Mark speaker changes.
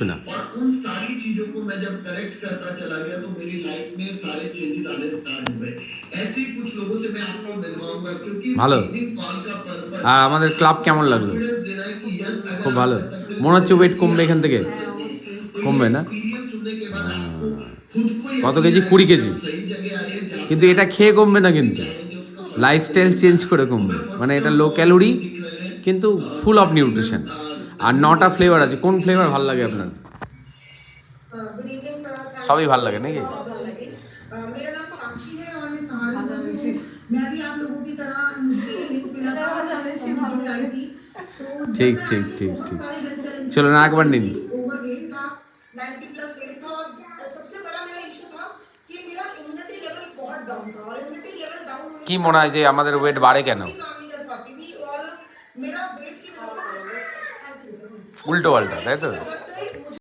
Speaker 1: কিচ্ছু না।
Speaker 2: और उन सारी चीजों को मैं जब करेक्ट करता चला गया तो मेरी लाइफ में सारे चेंजेस आने स्टार्ट हो गए। ऐसे ही कुछ लोगों से मैं आपको मिलवाऊंगा क्योंकि
Speaker 1: ভালো।
Speaker 2: स्पीकिंग कॉल का पर्पस
Speaker 1: আর আমাদের ক্লাব কেমন লাগলো?
Speaker 2: कॉन्फिडेंस देना है कि यस अगर
Speaker 1: খুব
Speaker 2: आप
Speaker 1: ভালো।
Speaker 2: कर सकते हैं
Speaker 1: মনে হচ্ছে ওয়েট কমবে এখান থেকে?
Speaker 3: হ্যাঁ অবশ্যই।
Speaker 2: तो
Speaker 1: কমবে
Speaker 2: ये
Speaker 1: না?
Speaker 2: एक्सपीरियंस सुनने के बाद आपको खुद को ही
Speaker 1: কত কেজি? 20 কেজি।
Speaker 2: सही जगह आए जहाँ
Speaker 1: কিন্তু এটা খেয়ে কমবে না কিন্তু, লাইফস্টাইল চেঞ্জ করে কমবে। মানে এটা লো ক্যালোরি কিন্তু ফুল অফ নিউট্রিশন। আর 9টা ফ্লেভার আছে। কোন ফ্লেভার ভালো লাগে আপনার? সবই ভালো লাগে নাকি?
Speaker 4: मेरा नाम साक्षी है और मैं सहारनपुर से हूँ। मैं भी आप लोगों की तरह मुझे लिंक मिला था और मैं इस कम्युनिटी में आई थी। तो
Speaker 1: ठीक,
Speaker 4: जब मैं
Speaker 1: ठीक,
Speaker 4: आई थी,
Speaker 1: ठीक,
Speaker 4: बहुत
Speaker 1: ठीक।
Speaker 4: सारे हेल्थ चैलेंजेस
Speaker 1: चलो ना, एक बार नहीं।
Speaker 4: ओवरवेट था, 90 प्लस वेट था और सबसे बड़ा मेरा इशू था कि मेरा इम्यूनिटी लेवल बहुत डाउन था और इम्यूनिटी लेवल डाउन होने
Speaker 1: কি মনে হয় যে আমাদের ওয়েট বাড়ে কেন?
Speaker 4: मैं काम नहीं कर पाती थी और मेरा वेट की वजह से
Speaker 1: উল্টো পাল্টা, তাই তো?